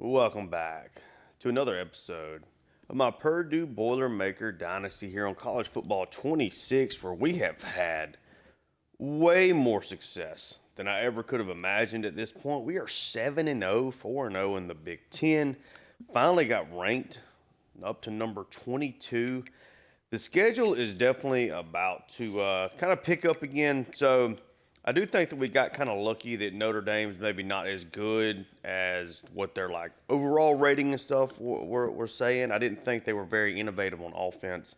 Welcome back to another episode of my Purdue Boilermaker Dynasty here on College Football 26, where we have had way more success than I ever could have imagined at this point. We are 7-0, 4-0 in the Big Ten. Finally got ranked up to number 22. The schedule is definitely about to kind of pick up again. So I do think that we got kind of lucky that Notre Dame's maybe not as good as what their like overall rating and stuff were saying. I didn't think they were very innovative on offense.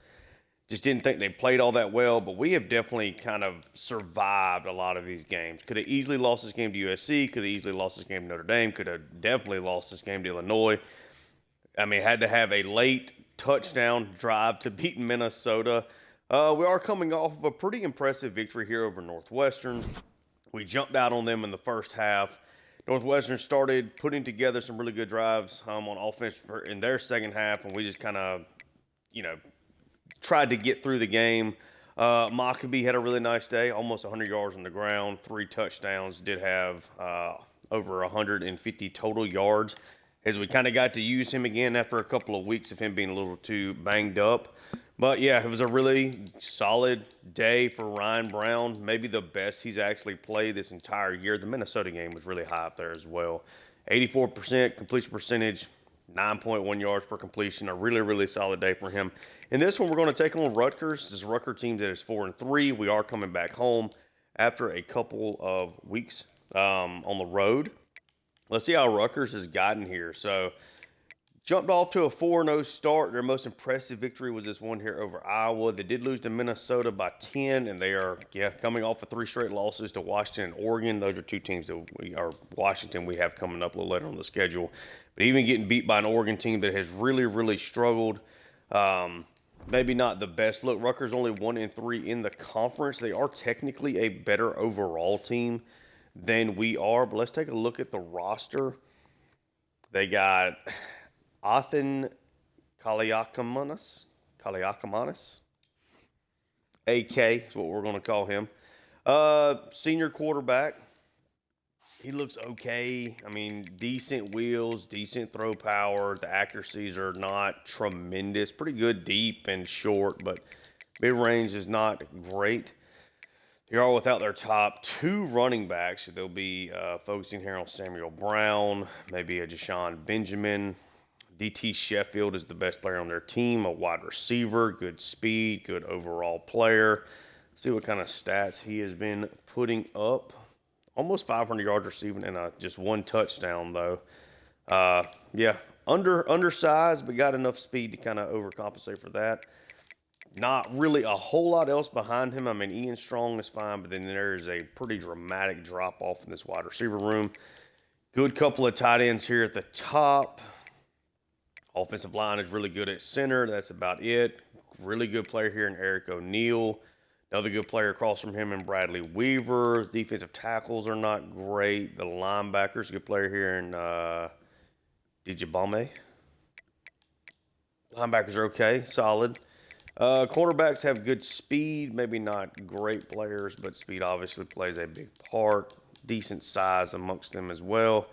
Just didn't think they played all that well, but we have definitely kind of survived a lot of these games. Could have easily lost this game to USC, could have easily lost this game to Notre Dame, could have definitely lost this game to Illinois. I mean, had to have a late touchdown drive to beat Minnesota. We are coming off of a pretty impressive victory here over Northwestern. We jumped out on them in the first half. Northwestern started putting together some really good drives on offense in their second half, and we just kind of, tried to get through the game. Maccabee had a really nice day, almost 100 yards on the ground, 3 touchdowns, did have over 150 total yards as we kind of got to use him again after a couple of weeks of him being a little too banged up. But yeah, it was a really solid day for Ryan Brown, maybe the best he's actually played this entire year. The Minnesota game was really high up there as well. 84% completion percentage, 9.1 yards per completion, a really, really solid day for him. In this one, we're going to take on Rutgers. This Rutgers team that is 4-3. We are coming back home after a couple of weeks on the road. Let's see how Rutgers has gotten here. So, jumped off to a 4-0 start. Their most impressive victory was this one here over Iowa. They did lose to Minnesota by 10, and they are coming off of 3 straight losses to Washington and Oregon. Those are 2 teams that Washington we have coming up a little later on the schedule. But even getting beat by an Oregon team that has really, really struggled, maybe not the best look. Rutgers only 1-3 in the conference. They are technically a better overall team than we are. But let's take a look at the roster. They got Athan Kaliakamanis, AK is what we're going to call him. Senior quarterback. He looks okay. I mean, decent wheels, decent throw power. The accuracies are not tremendous. Pretty good deep and short, but mid-range is not great. They are without their top 2 running backs. They'll be focusing here on Samuel Brown, maybe a Jashawn Benjamin. DT Sheffield is the best player on their team, a wide receiver, good speed, good overall player. See what kind of stats he has been putting up. Almost 500 yards receiving and just 1 touchdown, though. Undersized, but got enough speed to kind of overcompensate for that. Not really a whole lot else behind him. I mean, Ian Strong is fine, but then there is a pretty dramatic drop-off in this wide receiver room. Good couple of tight ends here at the top. Offensive line is really good at center. That's about it. Really good player here in Eric O'Neal. Another good player across from him in Bradley Weaver. Defensive tackles are not great. The linebackers, good player here in Dijabame. Linebackers are okay, solid. Quarterbacks have good speed, maybe not great players, but speed obviously plays a big part. Decent size amongst them as well.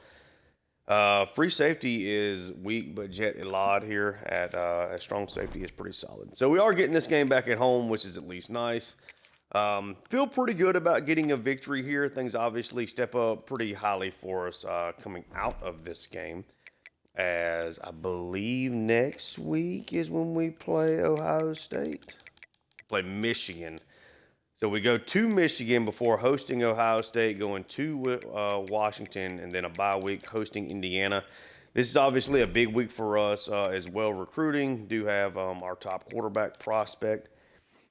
Free safety is weak, but Jet Elad here at strong safety is pretty solid. So we are getting this game back at home, which is at least nice. Feel pretty good about getting a victory here. Things obviously step up pretty highly for us coming out of this game, as I believe next week is when we play Ohio State. Play Michigan. So we go to Michigan before hosting Ohio State, going to Washington, and then a bye week hosting Indiana. This is obviously a big week for us as well. Recruiting, do have our top quarterback prospect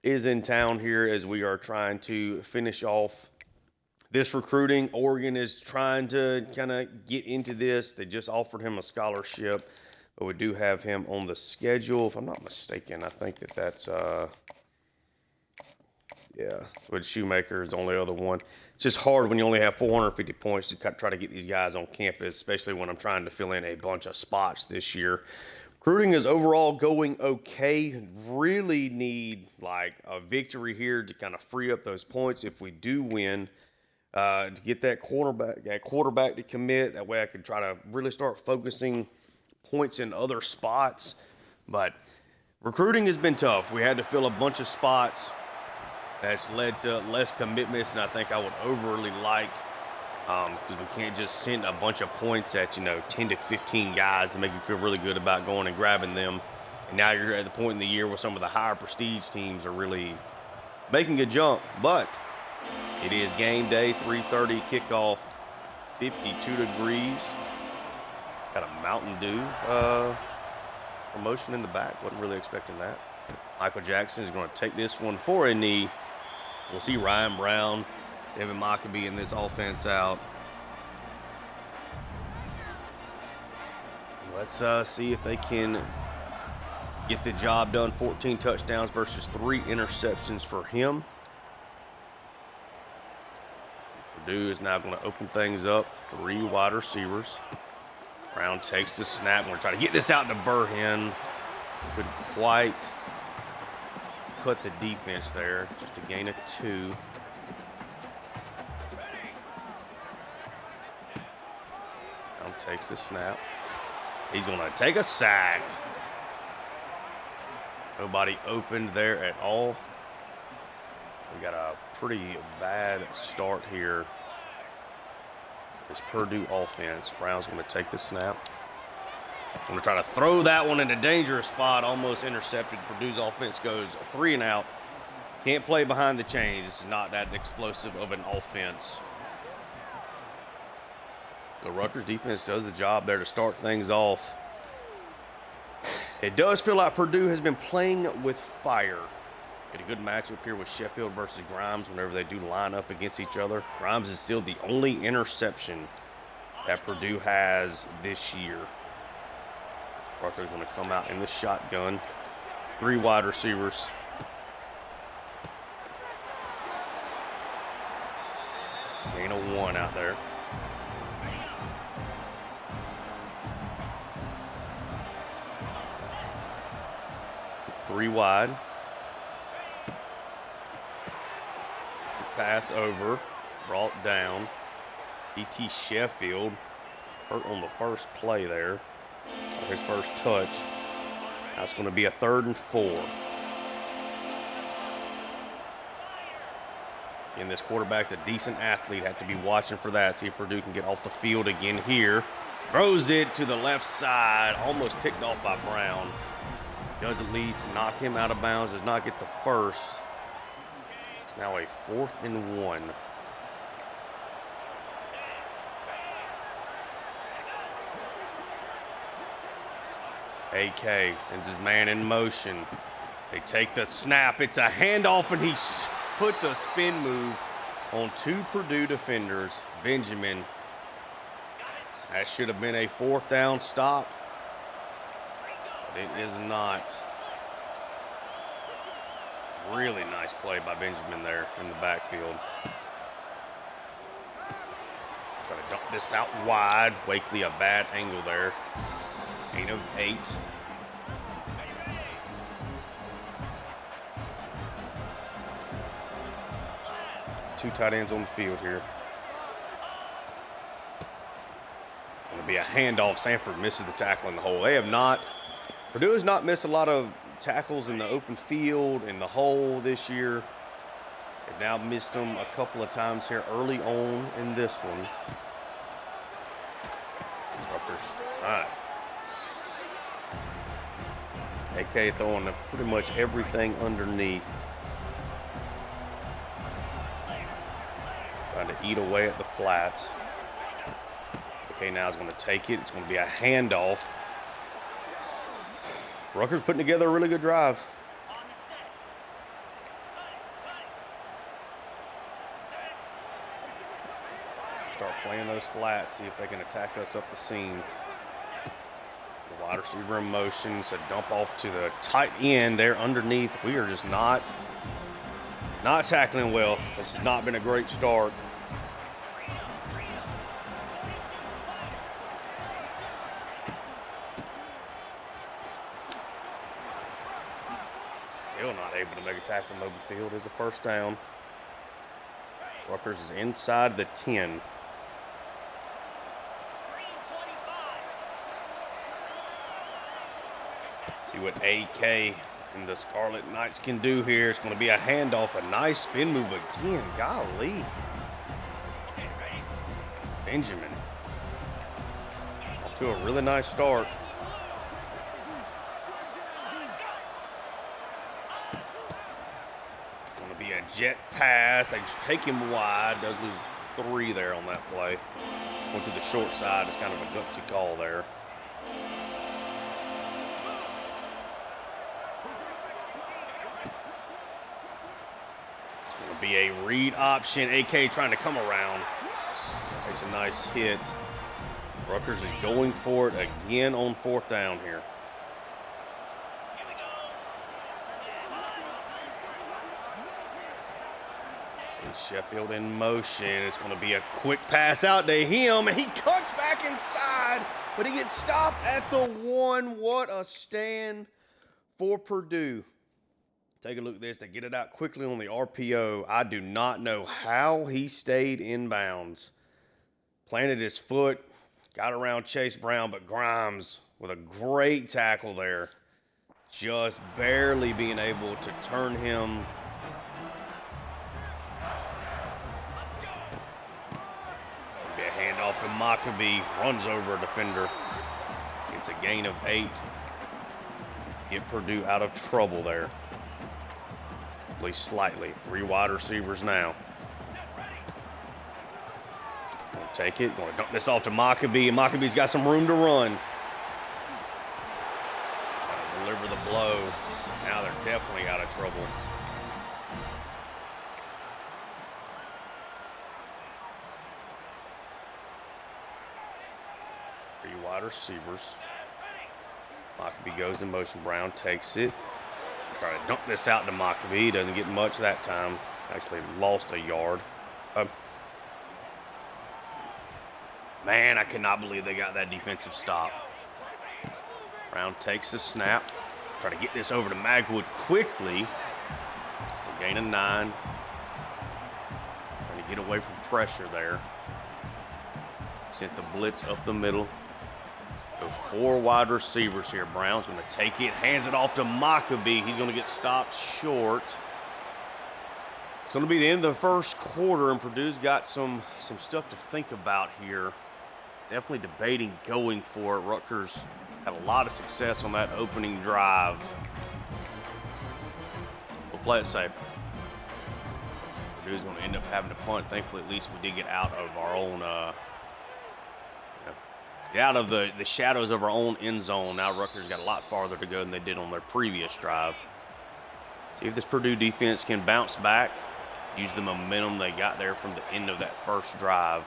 is in town here as we are trying to finish off this recruiting. Oregon is trying to kind of get into this. They just offered him a scholarship, but we do have him on the schedule. If I'm not mistaken, I think that's with Shoemaker is the only other one. It's just hard when you only have 450 points to try to get these guys on campus, especially when I'm trying to fill in a bunch of spots this year. Recruiting is overall going okay. Really need like a victory here to kind of free up those points. If we do win, to get that quarterback to commit. That way I could try to really start focusing points in other spots. But recruiting has been tough. We had to fill a bunch of spots. That's led to less commitments than I think I would overly like, because we can't just send a bunch of points at 10 to 15 guys to make you feel really good about going and grabbing them. And now you're at the point in the year where some of the higher prestige teams are really making a jump. But it is game day, 3:30 kickoff, 52 degrees. Got a Mountain Dew promotion in the back. Wasn't really expecting that. Michael Jackson is going to take this one for a knee. We'll see Ryan Brown, Devin Mockabee in this offense out. Let's see if they can get the job done. 14 touchdowns versus 3 interceptions for him. Purdue is now going to open things up. 3 wide receivers. Brown takes the snap. We're going to try to get this out to Burhen. Couldn't quite cut the defense there. Just a gain of 2. Brown takes the snap. He's going to take a sack. Nobody opened there at all. We got a pretty bad start here. This Purdue offense. Brown's going to take the snap. Going to try to throw that one in a dangerous spot. Almost intercepted. Purdue's offense goes 3 and out. Can't play behind the chains. This is not that explosive of an offense. So Rutgers defense does the job there to start things off. It does feel like Purdue has been playing with fire. Get a good matchup here with Sheffield versus Grimes whenever they do line up against each other. Grimes is still the only interception that Purdue has this year. Rutgers going to come out in the shotgun. 3 wide receivers. Gain of 1 out there. Three wide. Pass over, brought down. DT Sheffield hurt on the first play there, his first touch. Now it's going to be a 3rd and 4. And this quarterback's a decent athlete. Have to be watching for that. See if Purdue can get off the field again here. Throws it to the left side, almost picked off by Brown. Does at least knock him out of bounds, does not get the first. It's now a 4th and 1. AK sends his man in motion. They take the snap. It's a handoff, and he puts a spin move on 2 Purdue defenders. Benjamin. That should have been a 4th down stop. It is not. Really nice play by Benjamin there in the backfield. Try to dump this out wide. Wakely a bad angle there. Gain of 8. Two tight ends on the field here. Going to be a handoff. Sanford misses the tackle in the hole. They have not. Purdue has not missed a lot of tackles in the open field, in the hole this year. They've now missed them a couple of times here early on in this one. Rutgers. All right. AK throwing pretty much everything underneath. Trying to eat away at the flats. AK now is going to take it. It's going to be a handoff. Rutgers putting together a really good drive. Start playing those flats, see if they can attack us up the seam. The wide receiver in motion, it's a dump off to the tight end there underneath. We are just not tackling well. This has not been a great start. Still not able to make a tackle in the open field. Is a 1st down. Rutgers is inside the 10. See what AK and the Scarlet Knights can do here. It's going to be a handoff, a nice spin move again. Golly. Benjamin. Off to a really nice start. Going to be a jet pass. They just take him wide. Does lose 3 there on that play. Went to the short side. It's kind of a gutsy call there. Be a read option. AK trying to come around. Makes a nice hit. Rutgers is going for it again on 4th down here. See Sheffield in motion. It's going to be a quick pass out to him, and he cuts back inside, but he gets stopped at the 1. What a stand for Purdue. Take a look at this. They get it out quickly on the RPO. I do not know how he stayed in bounds. Planted his foot, got around Chase Brown, but Grimes with a great tackle there. Just barely being able to turn him. Be a handoff to Maccabee. Runs over a defender. It's a gain of 8. Get Purdue out of trouble there. At least slightly. 3 wide receivers now. Gonna take it. Gonna dump this off to Maccabee, and Maccabee's got some room to run. Gotta deliver the blow. Now they're definitely out of trouble. Three wide receivers. Maccabee goes in motion. Brown takes it. Try to dump this out to Maccabee. Doesn't get much that time. Actually lost a yard. Man, I cannot believe they got that defensive stop. Brown takes the snap. Try to get this over to Magwood quickly. It's a gain of 9. Trying to get away from pressure there. Sent the blitz up the middle. So 4 wide receivers here. Brown's going to take it, hands it off to Maccabee. He's going to get stopped short. It's going to be the end of the first quarter, and Purdue's got some stuff to think about here. Definitely debating going for it. Rutgers had a lot of success on that opening drive. We'll play it safe. Purdue's going to end up having to punt. Thankfully, at least we did get out of our own out of the shadows of our own end zone. Now Rutgers got a lot farther to go than they did on their previous drive. See if this Purdue defense can bounce back, use the momentum they got there from the end of that first drive.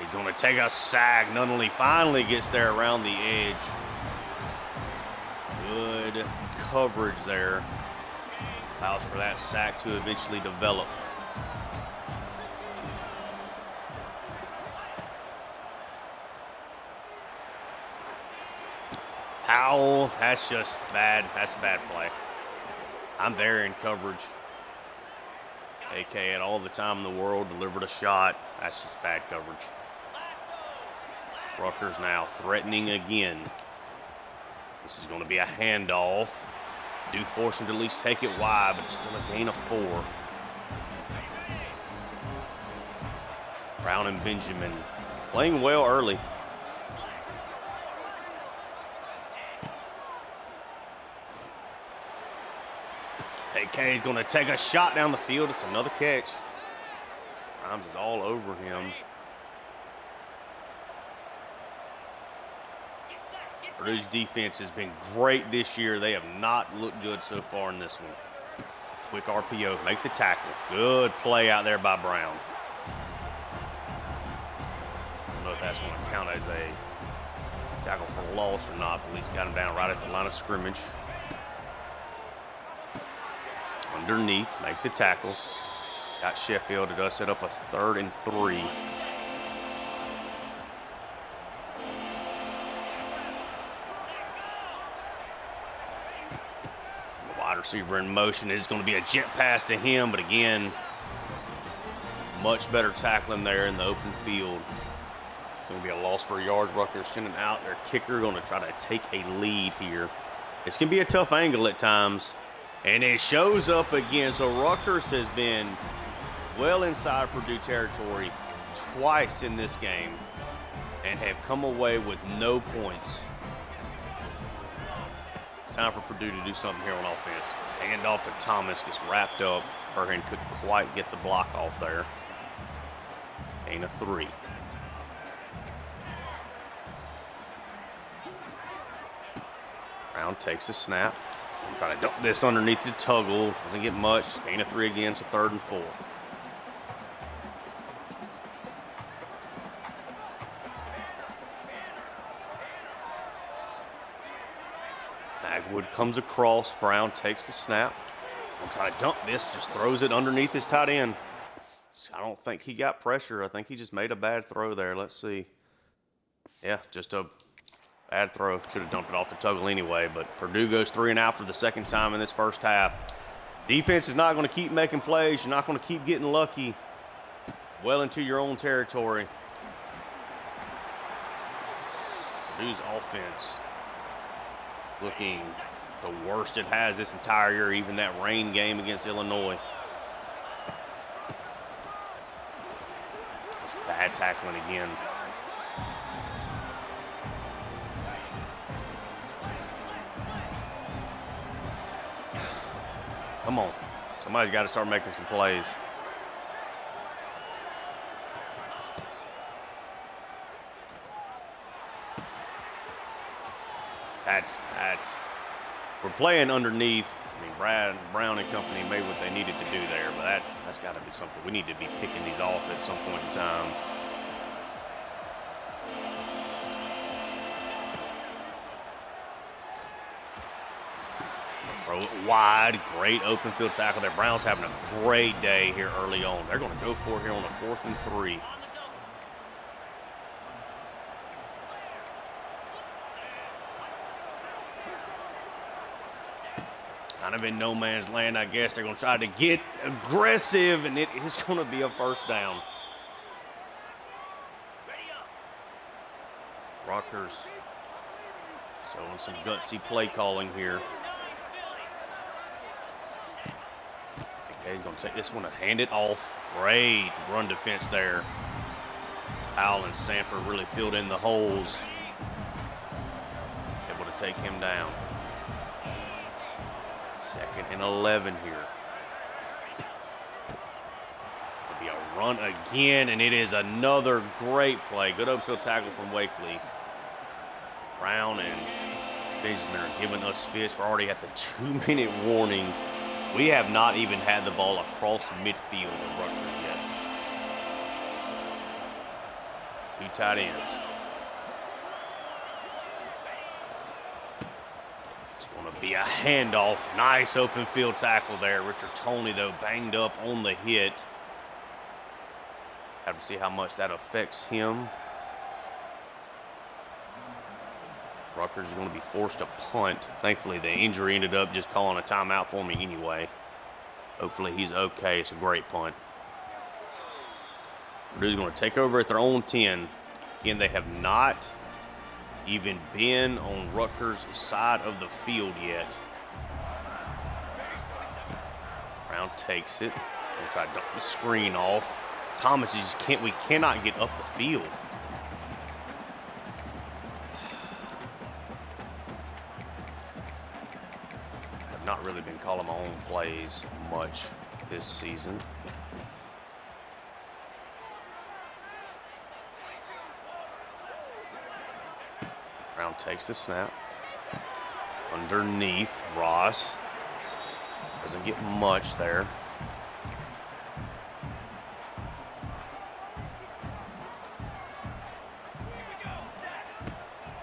He's going to take a sack. Nunnally finally gets there around the edge. Good coverage there. Allows for that sack to eventually develop. Howell, that's just bad. That's a bad play. I'm there in coverage. AK had all the time in the world, delivered a shot. That's just bad coverage. Rutgers now threatening again. This is going to be a handoff. Do force him to at least take it wide, but it's still a gain of 4. Brown and Benjamin playing well early. AK is going to take a shot down the field. It's another catch. Grimes is all over him. Purdue's defense has been great this year. They have not looked good so far in this one. Quick RPO, make the tackle. Good play out there by Brown. I don't know if that's going to count as a tackle for loss or not, but at least got him down right at the line of scrimmage. Underneath, make the tackle. Got Sheffield. It does set up a 3rd and 3. receiver in motion. It's going to be a jet pass to him, but again, much better tackling there in the open field. Going to be a loss for yards. Rutgers sending out their kicker, going to try to take a lead here. It's going to be a tough angle at times, and it shows up again. So Rutgers has been well inside Purdue territory twice in this game and have come away with no points. It's time for Purdue to do something here on offense. Hand off to Thomas, gets wrapped up. Burhan couldn't quite get the block off there. Gain of 3. Brown takes a snap. Try to dump this underneath the Tuggle. Doesn't get much. Gain of 3 again, so 3rd and 4. Magwood comes across. Brown takes the snap. Gonna try to dump this. Just throws it underneath his tight end. I don't think he got pressure. I think he just made a bad throw there. Let's see. Yeah, just a bad throw. Should have dumped it off the Tuggle anyway, but Purdue goes 3 and out for the 2nd time in this first half. Defense is not going to keep making plays. You're not going to keep getting lucky well into your own territory. Purdue's offense looking the worst it has this entire year, even that rain game against Illinois. It's bad tackling again. Come on. Somebody's got to start making some plays. We're playing underneath. I mean, Brown and company made what they needed to do there, but that's got to be something. We need to be picking these off at some point in time. Throw it wide. Great open field tackle there. Brown's having a great day here early on. They're going to go for it here on a 4th and 3. Kind of in no man's land, I guess. They're going to try to get aggressive, and it is going to be a 1st down. Rutgers showing some gutsy play calling here. Okay, he's going to take this one and hand it off. Great run defense there. Powell and Sanford really filled in the holes. Able to take him down. 2nd and 11 here. It'll be a run again, and it is another great play. Good open field tackle from Wakely. Brown and Benjamin are giving us fits. We're already at the 2-minute warning. We have not even had the ball across midfield at Rutgers yet. 2 tight ends. It's going to be a handoff. Nice open field tackle there. Richard Toney, though, banged up on the hit. Have to see how much that affects him. Rutgers is going to be forced to punt. Thankfully, the injury ended up just calling a timeout for me anyway. Hopefully, he's okay. It's a great punt. Purdue's going to take over at their own 10. Again, they have not even been on Rutgers' side of the field yet. Brown takes it. Going to try to dump the screen off. Thomas just can't. We cannot get up the field. Not really been calling my own plays much this season. Brown takes the snap. Underneath, Ross. Doesn't get much there.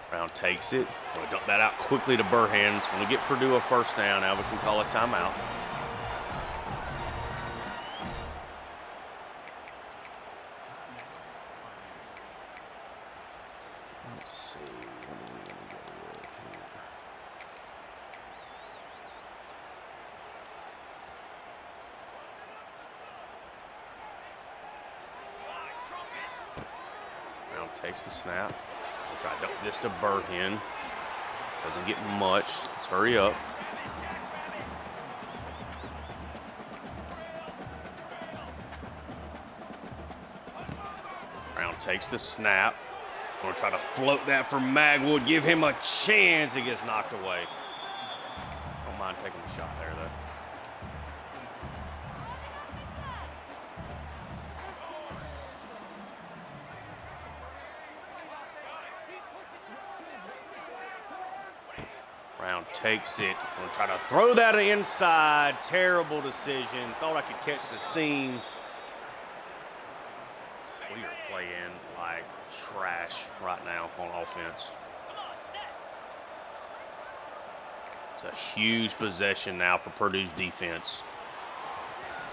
Brown takes it. Going to dump that out quickly to Burhan. It's going to get Purdue a 1st down. Now we can call a timeout. Let's see. What are we going to go with here? takes the snap. We'll try to dump this to Burhen. Doesn't get much. Let's hurry up. Brown takes the snap. We're going to try to float that for Magwood. Give him a chance. It gets knocked away. Don't mind taking the shot there, though. Brown takes it. I'm going to try to throw that inside. Terrible decision. Thought I could catch the seam. We are playing like trash right now on offense. It's a huge possession now for Purdue's defense.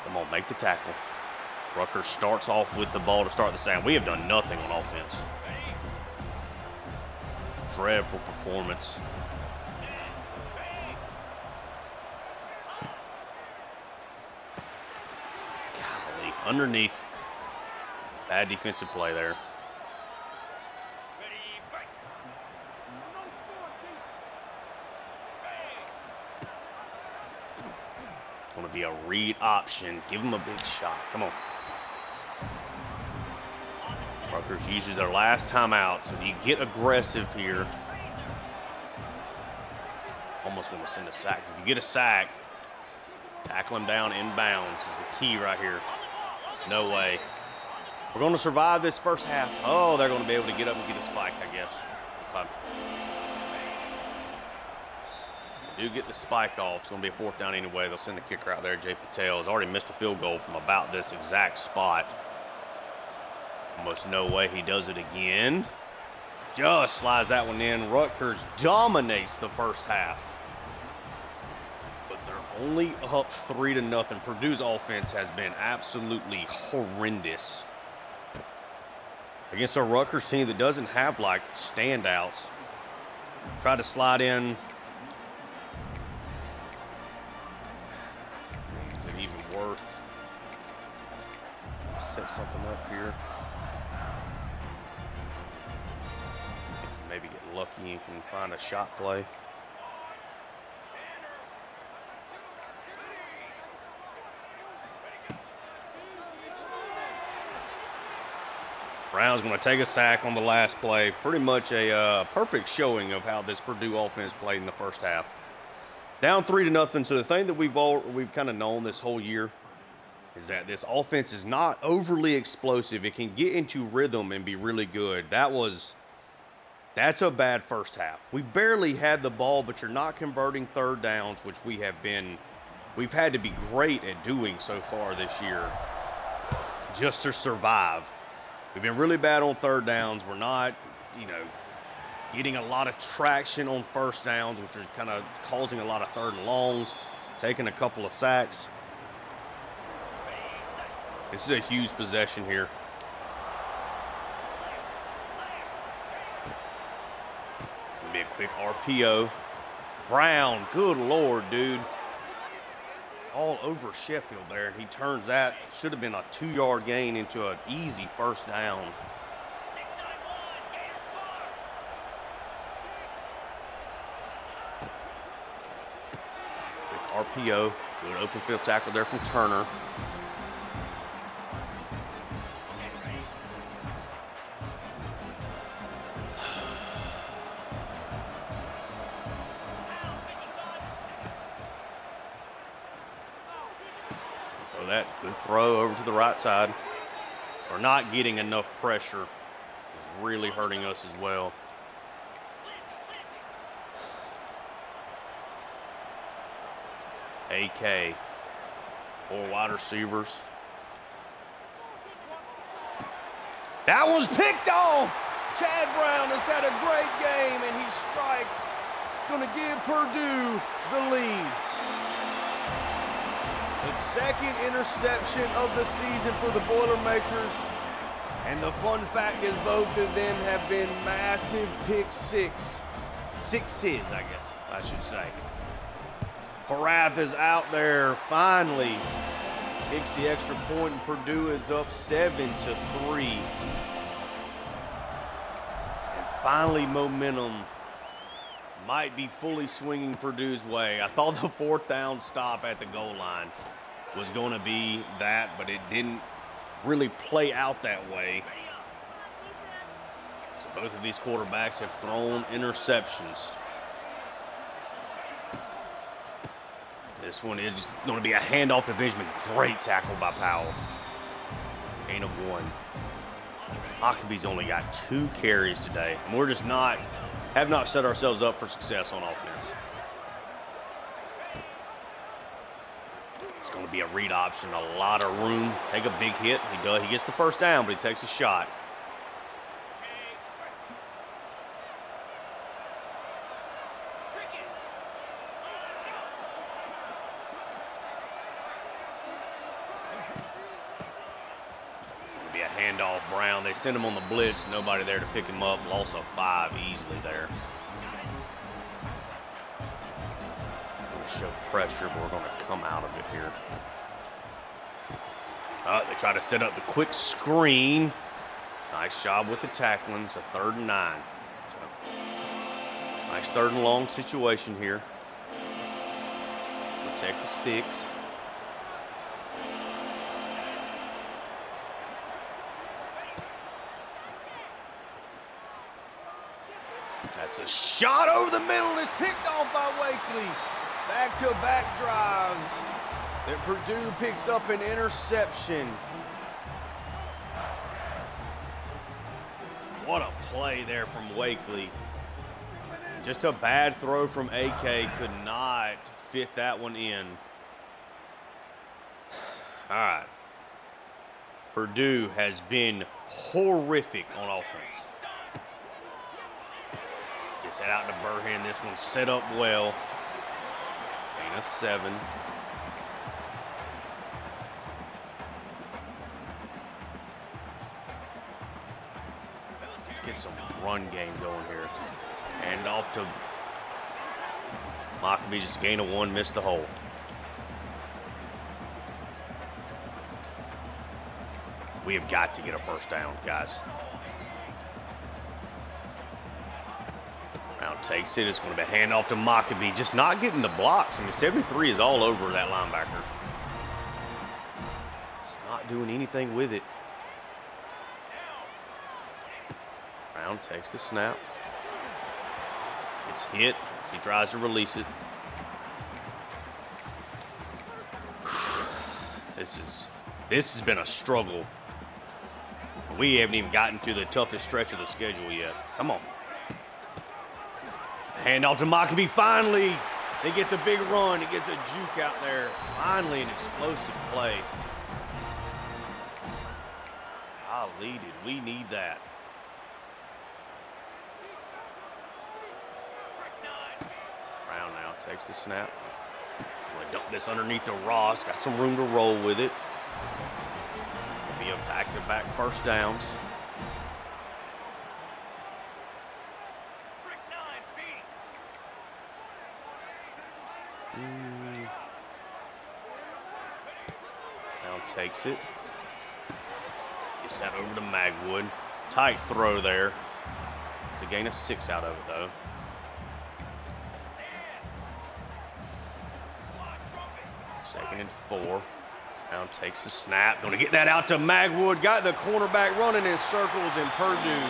Come on, make the tackle. Rutgers starts off with the ball to start the second. We have done nothing on offense. Dreadful performance. Golly, underneath. Bad defensive play there. Going to be a read option. Give him a big shot. Come on. Rutgers uses their last timeout, so you get aggressive here. Almost want to send a sack. If you get a sack, tackle him down inbounds is the key right here. No way. We're going to survive this first half. Oh, they're going to be able to get up and get a spike, I guess. Do get the spike off. It's going to be a fourth down anyway. They'll send the kicker out there. Jay Patel has already missed a field goal from about this exact spot. Almost no way he does it again. Just slides that one in. Rutgers dominates the first half. But they're only up 3-0. Purdue's offense has been absolutely horrendous against a Rutgers team that doesn't have like standouts. Try to slide in. Is it even worth? Set something up here. Maybe get lucky and can find a shot play. Brown's going to take a sack on the last play. Pretty much a perfect showing of how this Purdue offense played in the first half. Down 3-0. So the thing that we've kind of known this whole year is that this offense is not overly explosive. It can get into rhythm and be really good. That's a bad first half. We barely had the ball, but you're not converting third downs, which we've had to be great at doing so far this year just to survive. We've been really bad on third downs. We're not, getting a lot of traction on first downs, which are kind of causing a lot of third and longs, taking a couple of sacks. This is a huge possession here. Be a quick RPO. Brown, good Lord, dude. All over Sheffield there. He turns that. Should have been a 2-yard gain into an easy first down. Quick RPO. Good open field tackle there from Turner. That good throw over to the right side. We're not getting enough pressure. It's really hurting us as well. AK. 4 wide receivers. That was picked off. Chad Brown has had a great game and he strikes. Going to give Purdue the lead. The second interception of the season for the Boilermakers. And the fun fact is both of them have been massive pick sixes, I guess I should say. Harath is out there finally. Kicks the extra point and Purdue is up 7-3. finally momentum might be fully swinging Purdue's way. I thought the 4th down stop at the goal line was going to be that, but it didn't really play out that way. So both of these quarterbacks have thrown interceptions. This one is going to be a handoff to Benjamin. Great tackle by Powell. Gain of 1. Huckabee's only got 2 carries today. And we're just have not set ourselves up for success on offense. It's going to be a read option, a lot of room. Take a big hit. He gets the 1st down, but he takes a shot. Handoff Brown. They send him on the blitz. Nobody there to pick him up. Loss of 5 easily there. Going to show pressure, but we're going to come out of it here. They try to set up the quick screen. Nice job with the tackling. It's a 3rd and 9. So, nice 3rd and long situation here. Protect the sticks. That's a shot over the middle and it's picked off by Wakely. Back-to-back drives that Purdue picks up an interception. What a play there from Wakely. Just a bad throw from AK. Could not fit that one in. All right. Purdue has been horrific on offense. Gets it out to Burhan. This one's set up well. Gain of 7. Let's get some run game going here. And off to Huckabee. Just gain of 1, missed the hole. We have got to get a 1st down, guys. Brown takes it. It's going to be a handoff to Huckabee. Just not getting the blocks. I mean, 73 is all over that linebacker. It's not doing anything with it. Brown takes the snap. It's hit as he tries to release it. This has been a struggle. We haven't even gotten to the toughest stretch of the schedule yet. Come on. Handoff to Huckabee. Finally, they get the big run. He gets a juke out there. Finally, an explosive play. Golly, did we need that? Brown now takes the snap. Going to dump this underneath to Ross. Got some room to roll with it. Be a back-to-back 1st downs. Brown takes it. Gets that over to Magwood. Tight throw there. It's a gain of 6 out of it, though. Second and 4. Brown takes the snap. Going to get that out to Magwood. Got the cornerback running in circles, and Purdue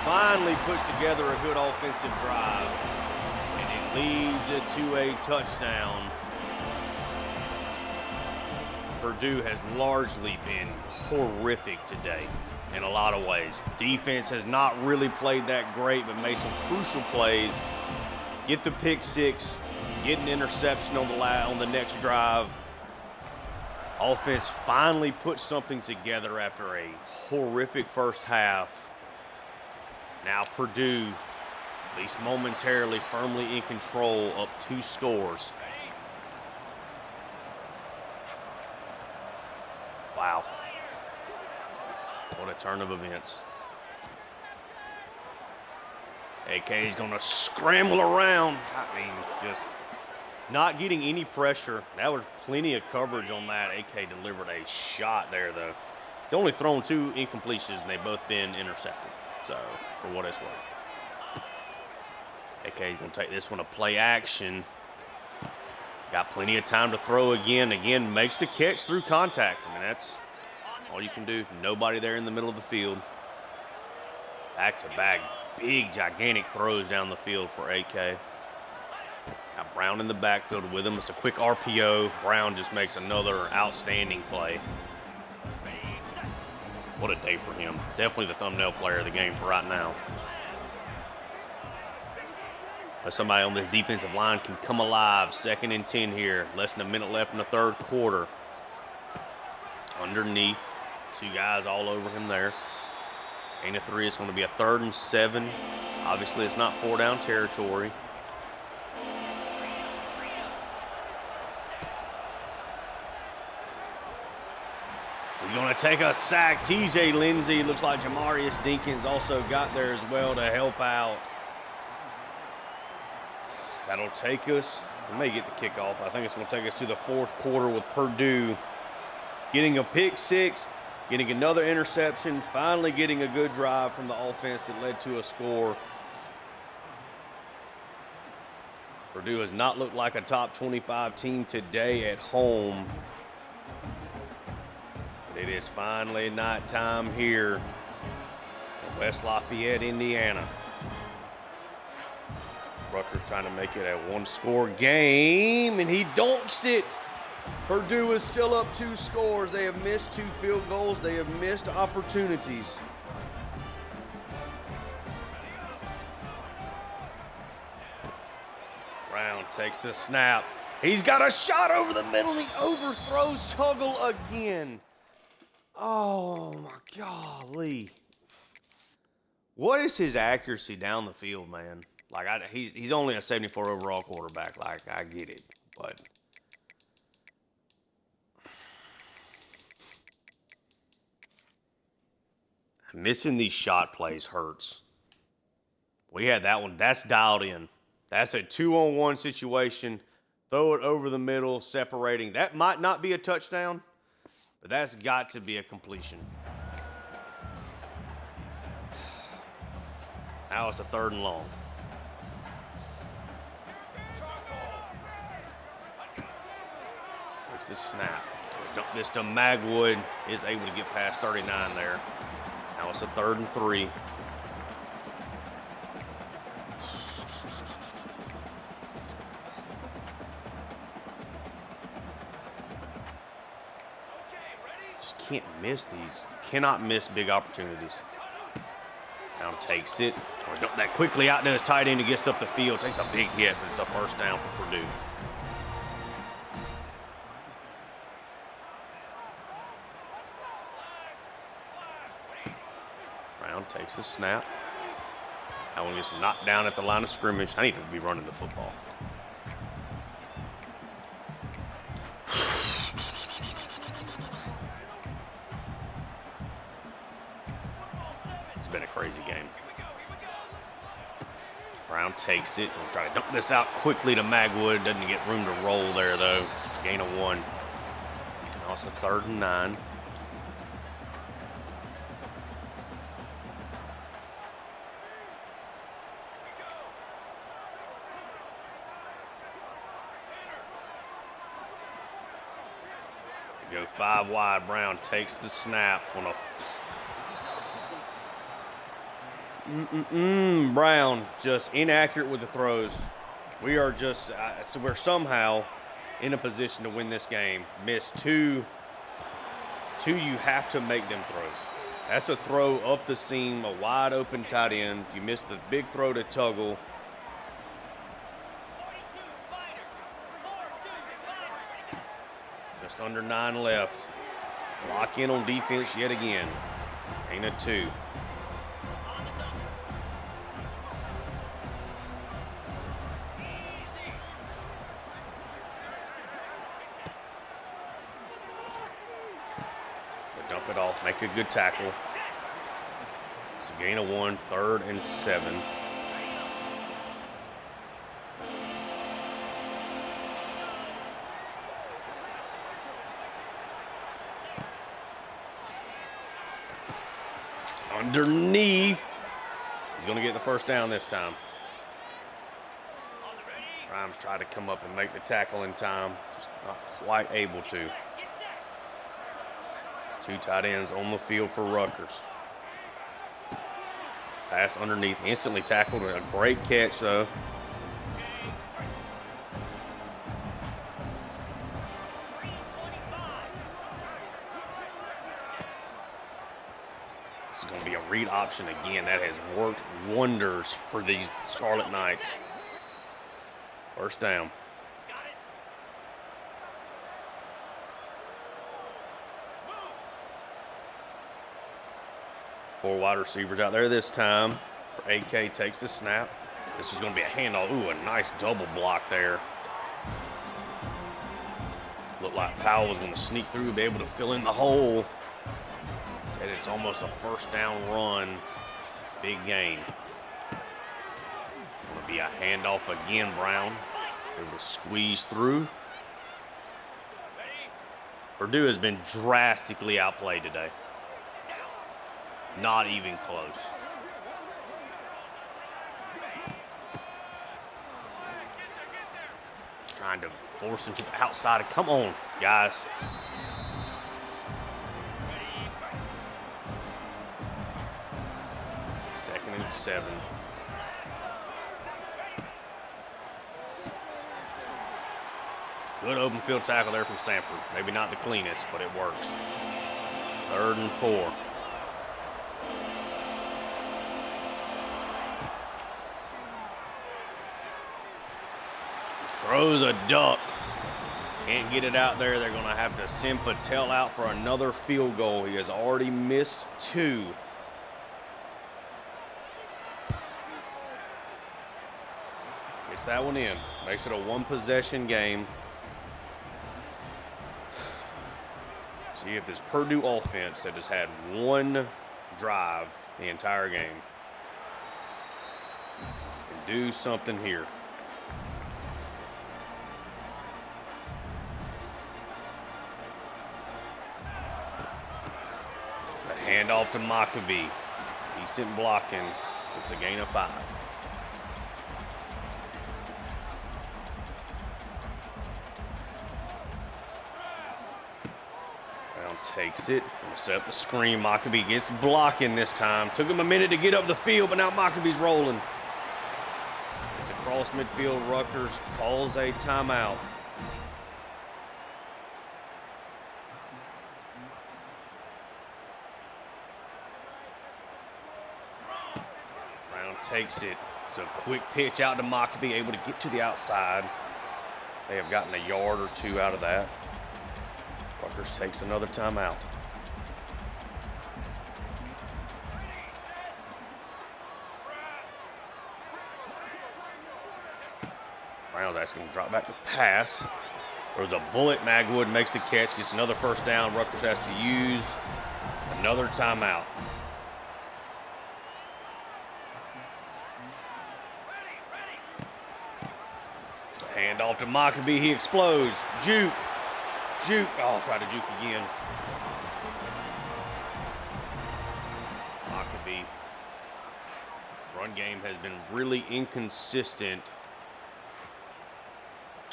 finally puts together a good offensive drive. And it leads it to a touchdown. Purdue has largely been horrific today in a lot of ways. Defense has not really played that great, but made some crucial plays. Get the pick 6, get an interception on the next drive. Offense finally put something together after a horrific first half. Now Purdue, at least momentarily, firmly in control, up 2 scores. Wow. What a turn of events. AK is going to scramble around. I mean, just not getting any pressure. That was plenty of coverage on that. AK delivered a shot there, though. He's only thrown 2 incompletions, and they've both been intercepted. So, for what it's worth. AK's going to take this one to play action. Got plenty of time to throw again. Again, makes the catch through contact. I mean, that's all you can do. Nobody there in the middle of the field. Back-to-back, big, gigantic throws down the field for AK. Got Brown in the backfield with him. It's a quick RPO. Brown just makes another outstanding play. What a day for him. Definitely the thumbnail player of the game for right now. But somebody on this defensive line can come alive. 2nd and 10 here. Less than a minute left in the 3rd quarter. Underneath. 2 guys all over him there. Gain of 3. It's going to be a 3rd and 7. Obviously, it's not 4-down territory. He's going to take a sack. TJ Lindsey. Looks like Jamarius Dinkins also got there as well to help out. That'll take us. We may get the kickoff. I think it's going to take us to the 4th quarter with Purdue getting a pick 6, getting another interception, finally getting a good drive from the offense that led to a score. Purdue has not looked like a top 25 team today at home. But it is finally nighttime here in West Lafayette, Indiana. Rutgers trying to make it a 1-score game, and he dunks it. Purdue is still up 2 scores. They have missed 2 field goals. They have missed opportunities. Brown takes the snap. He's got a shot over the middle. He overthrows Tuggle again. Oh, my golly. What is his accuracy down the field, man? Like, he's only a 74 overall quarterback. Like, I get it, but missing these shot plays hurts. We had that one. That's dialed in. That's a 2-on-1 situation. Throw it over the middle, separating. That might not be a touchdown, but that's got to be a completion. Now it's a 3rd and long. Takes the snap. Dump this to Magwood. Is able to get past 39 there. Now it's a 3rd and 3. Just can't miss these. Cannot miss big opportunities. Brown takes it. Or dump that quickly out to his tight end. He gets up the field. Takes a big hit, but it's a 1st down for Purdue. Brown takes a snap. That one gets knocked down at the line of scrimmage. I need to be running the football. It's been a crazy game. Brown takes it. We'll try to dump this out quickly to Magwood. Doesn't get room to roll there, though. It's a gain of 1. Now it's a 3rd and 9. Go 5 wide. Brown takes the snap on a Brown just inaccurate with the throws. We are just so we're somehow in a position to win this game. Missed 2. You have to make them throws. That's a throw up the seam, a wide open tight end. You missed the big throw to Tuggle. Just under 9 left. Lock in on defense yet again. Gain of 2. But dump it off. Make a good tackle. It's a gain of 1. 3rd and 7. Underneath. He's going to get the 1st down this time. Rhymes tried to come up and make the tackle in time, just not quite able to. 2 tight ends on the field for Rutgers. Pass underneath, instantly tackled. A great catch, though. This is going to be a read option again. That has worked wonders for these Scarlet Knights. First down. 4 wide receivers out there this time. AK takes the snap. This is going to be a handoff. Ooh, a nice double block there. Looked like Powell was going to sneak through, be able to fill in the hole. Said it's almost a first down run. Big gain. Going to be a handoff again, Brown. Able to squeeze through. Purdue has been drastically outplayed today. Not even close. Trying to force him to the outside. Come on, guys. Second and 7. Good open field tackle there from Sanford. Maybe not the cleanest, but it works. 3rd and 4. Throws a duck. Can't get it out there. They're going to have to send Patel out for another field goal. He has already missed 2. Gets that one in. Makes it a 1-possession game. See if this Purdue offense that has had 1 drive the entire game can do something here. It's a handoff to Maccabee. Decent blocking. It's a gain of 5. Brown takes it. Set up the screen. Maccabee gets blocking this time. Took him a minute to get up the field, but now Maccabee's rolling. It's across midfield. Rutgers calls a timeout. Takes it. It's a quick pitch out to Maccabee, able to get to the outside. They have gotten a yard or 2 out of that. Rutgers takes another timeout. Brown's asking him to drop back to pass. There's a bullet. Magwood makes the catch, gets another first down. Rutgers has to use another timeout. Handoff to Maccabee. He explodes. Juke. Oh, try to juke again. Maccabee. Run game has been really inconsistent.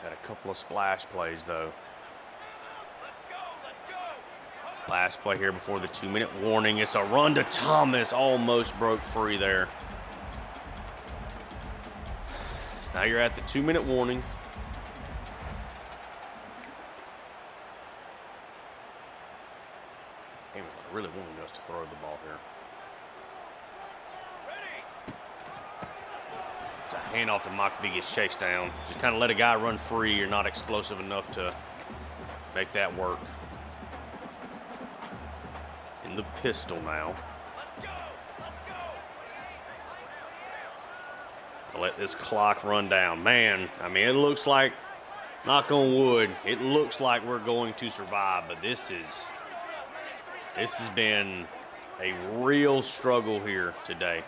Had a couple of splash plays, though. Last play here before the 2-minute warning. It's a run to Thomas. Almost broke free there. Now you're at the 2-minute warning. He was really wanting us to throw the ball here. It's a handoff to Maccabee, gets chased down. Just kind of let a guy run free. You're not explosive enough to make that work. In the pistol now. Let this clock run down. Man, I mean, it looks like, knock on wood, it looks like we're going to survive, but this has been a real struggle here today.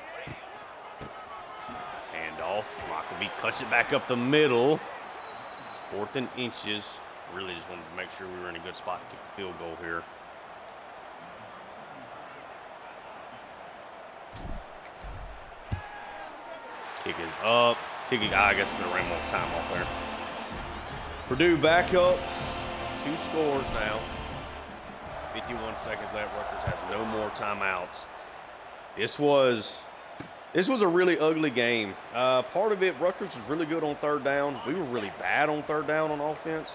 Handoff. Maccabee cuts it back up the middle. 4th and inches. Really just wanted to make sure we were in a good spot to kick the field goal here. Kick is up. I guess I'm going to ran more time off there. Purdue back up. 2 scores now. 51 seconds left. Rutgers has no more timeouts. This was a really ugly game. Part of it, Rutgers was really good on third down. We were really bad on third down on offense.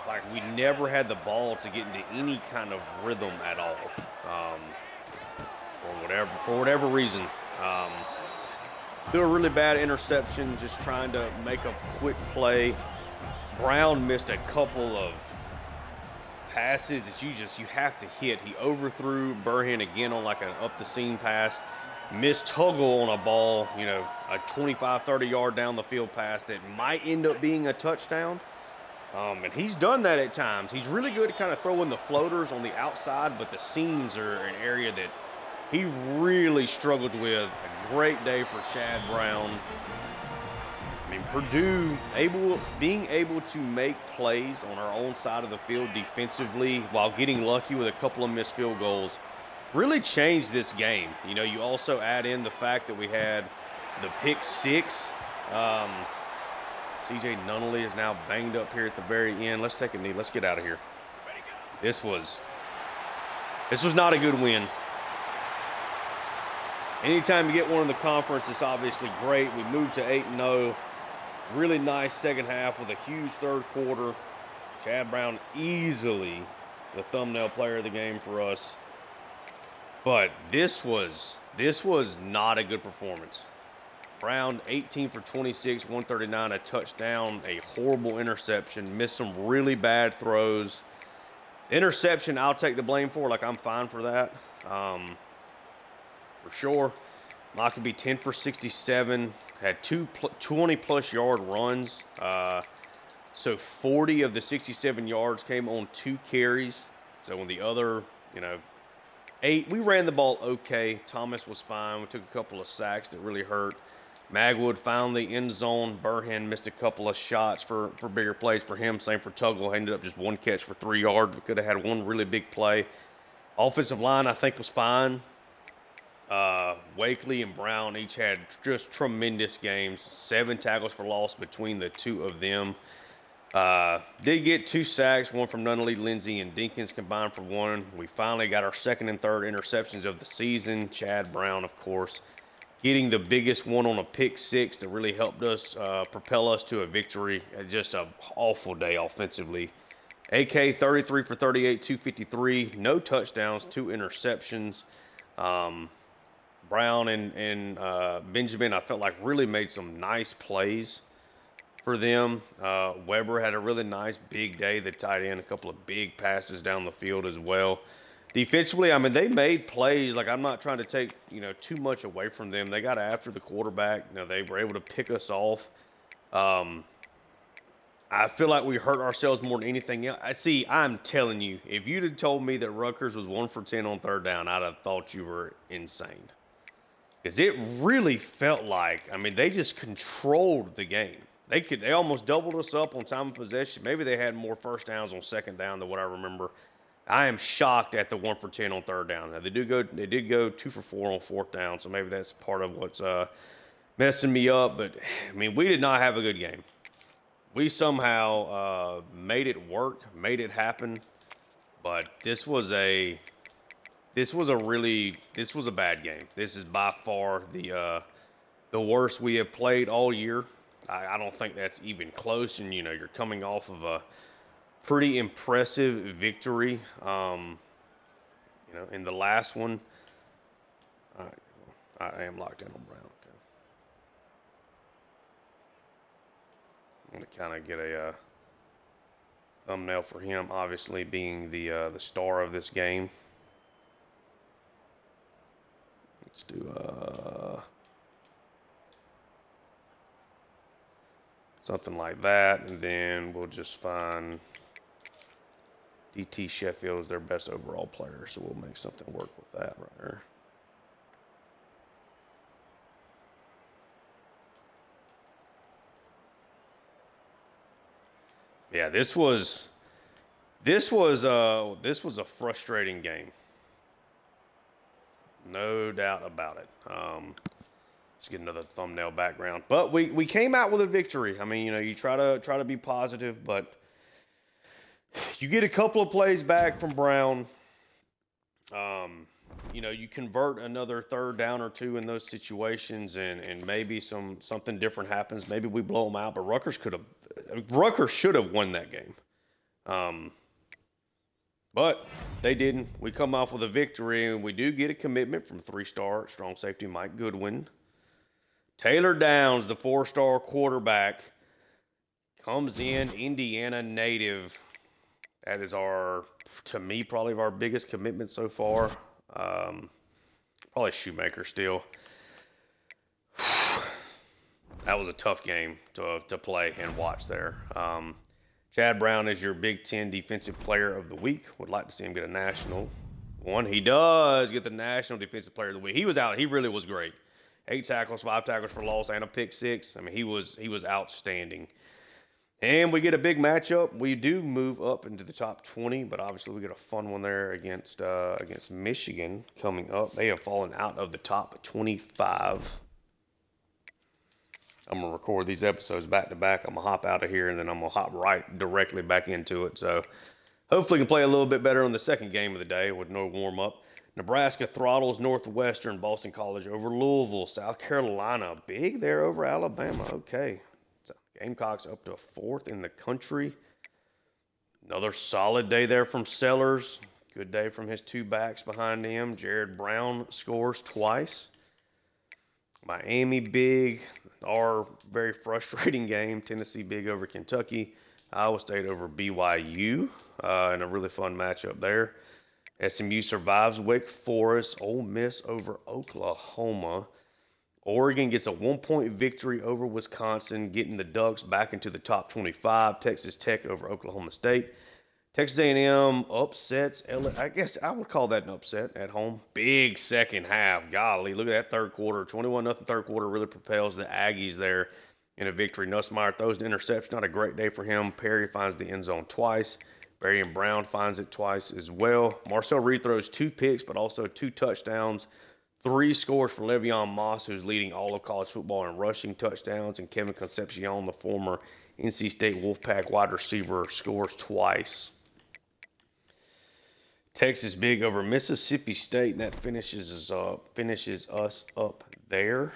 Like, we never had the ball to get into any kind of rhythm at all. For whatever reason. Threw a really bad interception, just trying to make a quick play. Brown missed a couple of passes that you have to hit. He overthrew Burhan again on like an up the seam pass. Missed Tuggle on a ball, a 25, 30 yard down the field pass that might end up being a touchdown. And he's done that at times. He's really good at kind of throwing the floaters on the outside, but the seams are an area that he really struggled with. A great day for Chad Brown. I mean, Purdue being able to make plays on our own side of the field defensively while getting lucky with a couple of missed field goals really changed this game. You also add in the fact that we had the pick 6. CJ Nunnally is now banged up here at the very end. Let's take a knee. Let's get out of here. This was not a good win. Anytime you get one in the conference, it's obviously great. We moved to 8-0. Really nice second half with a huge third quarter. Chad Brown easily the thumbnail player of the game for us. But this was not a good performance. Brown 18 for 26, 139, a touchdown, a horrible interception, missed some really bad throws. Interception, I'll take the blame for. Like, I'm fine for that. For sure. Lockerbie 10 for 67, had 20-plus yard runs. So 40 of the 67 yards came on 2 carries. So on the other, 8, we ran the ball okay. Thomas was fine. We took a couple of sacks that really hurt. Magwood found the end zone. Burhan missed a couple of shots for bigger plays for him. Same for Tuggle. Ended up just 1 catch for 3 yards. We could have had one really big play. Offensive line, I think, was fine. Wakely and Brown each had just tremendous games. 7 tackles for loss between the 2 of them. Did get 2 sacks, one from Nunnally, Lindsey, and Dinkins combined for 1. We finally got our second and third interceptions of the season. Chad Brown, of course, getting the biggest one on a pick 6 that really helped us propel us to a victory. Just an awful day offensively. AK 33 for 38, 253, no touchdowns, 2 interceptions. Brown and Benjamin, I felt like, really made some nice plays for them. Weber had a really nice big day, the tight end, a couple of big passes down the field as well. Defensively, I mean, they made plays. Like, I'm not trying to take, too much away from them. They got after the quarterback. They were able to pick us off. I feel like we hurt ourselves more than anything else. I'm telling you, if you'd have told me that Rutgers was 1 for 10 on third down, I'd have thought you were insane. Because it really felt like, they just controlled the game. They almost doubled us up on time of possession. Maybe they had more first downs on second down than what I remember. I am shocked at the 1 for 10 on third down. Now, they did go 2 for 4 on fourth down, so maybe that's part of what's messing me up. But, we did not have a good game. We somehow made it work, made it happen. But this was a bad game. This is by far the worst we have played all year. I don't think that's even close. And, you're coming off of a pretty impressive victory. In the last one, I am locked in on Brown. Okay. I'm going to kind of get a thumbnail for him, obviously being the star of this game. Let's do something like that, and then we'll just find DT Sheffield is their best overall player, so we'll make something work with that right there. Yeah, this was a frustrating game. No doubt about it. Let's get another thumbnail background. But we came out with a victory. I mean, you try to be positive, but you get a couple of plays back from Brown. You convert another third down or two in those situations, and maybe something different happens. Maybe we blow them out, but Rutgers should have won that game. But they didn't. We come off with a victory, and we do get a commitment from 3-star strong safety Mike Goodwin. Taylor Downs, the 4-star quarterback, comes in, Indiana native. That is to me, probably our biggest commitment so far. Probably Shoemaker still. That was a tough game to play and watch there. Chad Brown is your Big Ten Defensive Player of the Week. Would like to see him get a national one. He does get the National Defensive Player of the Week. He was out. He really was great. 8 tackles, 5 tackles for loss, and a pick 6. I mean, he was outstanding. And we get a big matchup. We do move up into the top 20, but obviously we get a fun one there against Michigan coming up. They have fallen out of the top 25. I'm going to record these episodes back to back. I'm going to hop out of here, and then I'm going to hop right directly back into it. So hopefully we can play a little bit better on the second game of the day with no warm-up. Nebraska throttles Northwestern, Boston College over Louisville, South Carolina. Big there over Alabama. Okay. So Gamecocks up to 4th in the country. Another solid day there from Sellers. Good day from his 2 backs behind him. Jared Brown scores twice. Miami big. Our very frustrating game. Tennessee big over Kentucky. Iowa State over BYU. And a really fun matchup there. SMU survives Wake Forest. Ole Miss over Oklahoma. Oregon gets a 1-point victory over Wisconsin, getting the Ducks back into the top 25. Texas Tech over Oklahoma State. Texas A&M upsets. I guess I would call that an upset at home. Big second half. Golly, look at that third quarter. 21-0 third quarter really propels the Aggies there in a victory. Nussmeier throws an interception. Not a great day for him. Perry finds the end zone twice. Barry and Brown finds it twice as well. Marcel Reed throws 2 picks, but also 2 touchdowns. 3 scores for Le'Veon Moss, who's leading all of college football in rushing touchdowns. And Kevin Concepcion, the former NC State Wolfpack wide receiver, scores twice. Texas big over Mississippi State, and that finishes us up there.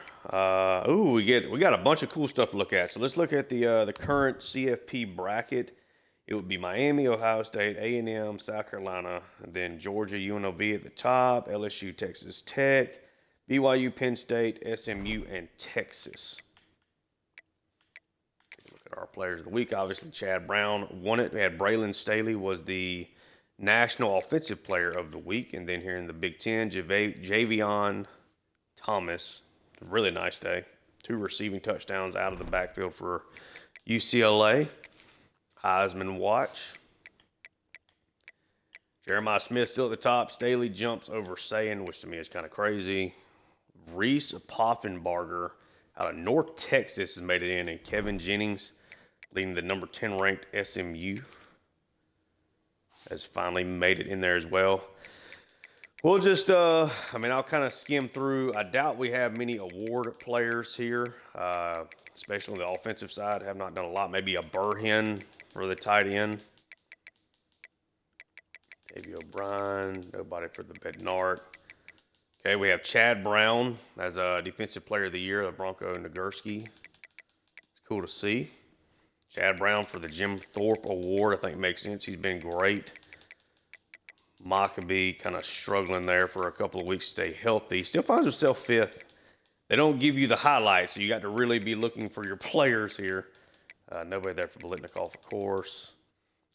We got a bunch of cool stuff to look at. So let's look at the current CFP bracket. It would be Miami, Ohio State, A&M, South Carolina, and then Georgia, UNLV at the top, LSU, Texas Tech, BYU, Penn State, SMU, and Texas. Look at our players of the week. Obviously, Chad Brown won it. We had Braylon Staley was the National Offensive Player of the Week. And then here in the Big Ten, Javion Thomas, really nice day. 2 receiving touchdowns out of the backfield for UCLA. Heisman watch. Jeremiah Smith still at the top. Staley jumps over Sayin, which to me is kind of crazy. Reese Poffenbarger out of North Texas has made it in. And Kevin Jennings, leading the number 10 ranked SMU, has finally made it in there as well. We'll just, I'll kind of skim through. I doubt we have many award players here, especially on the offensive side. Have not done a lot. Maybe a Burhen for the tight end. Davey O'Brien, nobody for the Bednart. Okay, we have Chad Brown as a Defensive Player of the Year, the Bronco Nagurski. It's cool to see. Chad Brown for the Jim Thorpe Award, I think makes sense. He's been great. Maccabee kind of struggling there for a couple of weeks to stay healthy. Still finds himself 5th. They don't give you the highlights, so you got to really be looking for your players here. Nobody there for Biletnikoff, of course.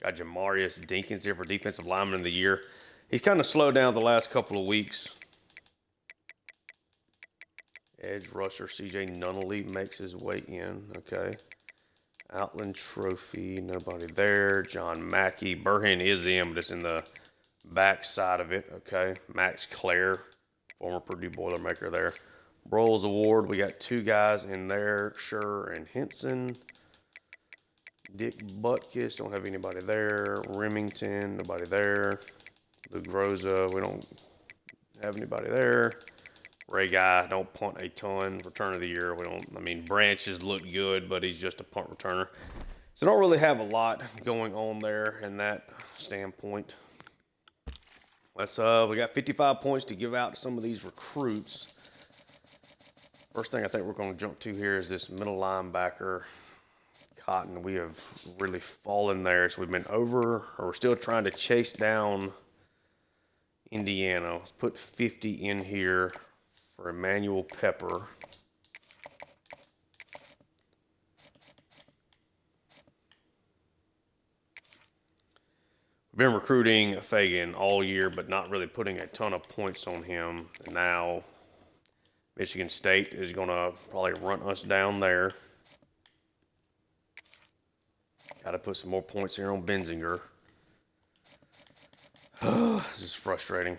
Got Jamarius Dinkins here for Defensive Lineman of the Year. He's kind of slowed down the last couple of weeks. Edge rusher C.J. Nunnally makes his way in. Okay. Outland Trophy, nobody there. John Mackey. Burhen is in, but it's in the back side of it. Okay. Max Clare, former Purdue Boilermaker there. Broyles Award, we got 2 guys in there. Schur and Henson. Dick Butkus, don't have anybody there. Remington, nobody there. Luke Rosa, we don't have anybody there. Ray Guy don't punt a ton. Return of the year, we don't. I mean, Branch has looked good, but he's just a punt returner. So don't really have a lot going on there in that standpoint. We got 55 points to give out to some of these recruits. First thing I think we're going to jump to here is this middle linebacker, Cotton. We have really fallen there, so we've been over, or we're still trying to chase down Indiana. Let's put 50 in here for Emmanuel Pepper. We've been recruiting Fagan all year, but not really putting a ton of points on him. And now Michigan State is going to probably run us down there. Got to put some more points here on Benzinger. This is frustrating.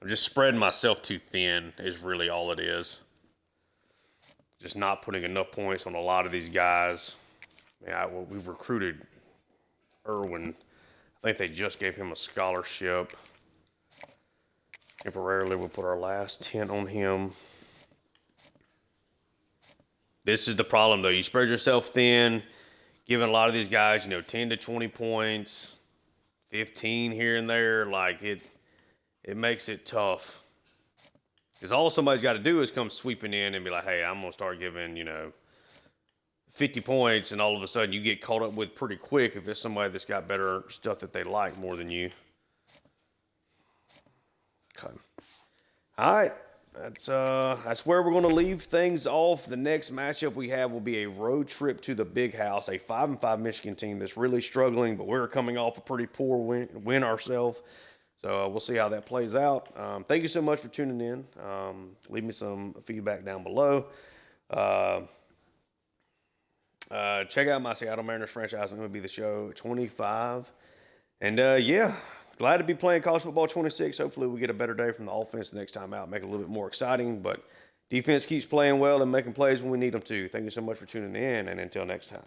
I'm just spreading myself too thin is really all it is. Just not putting enough points on a lot of these guys. We've recruited Irwin. I think they just gave him a scholarship. Temporarily, we'll put our last 10 on him. This is the problem, though. You spread yourself thin, giving a lot of these guys, 10 to 20 points, 15 here and there. Like, it makes it tough. Because all somebody's got to do is come sweeping in and be like, hey, I'm going to start giving, 50 points, and all of a sudden you get caught up with pretty quick if it's somebody that's got better stuff that they like more than you. Okay. All right. That's where we're going to leave things off. The next matchup we have will be a road trip to the Big House, a 5-5 Michigan team that's really struggling, but we're coming off a pretty poor win ourselves. So we'll see how that plays out. Thank you so much for tuning in. Leave me some feedback down below. Check out my Seattle Mariners franchise. I'm going to be the show 25. And, glad to be playing college football 26. Hopefully we get a better day from the offense next time out, make it a little bit more exciting. But defense keeps playing well and making plays when we need them to. Thank you so much for tuning in, and until next time.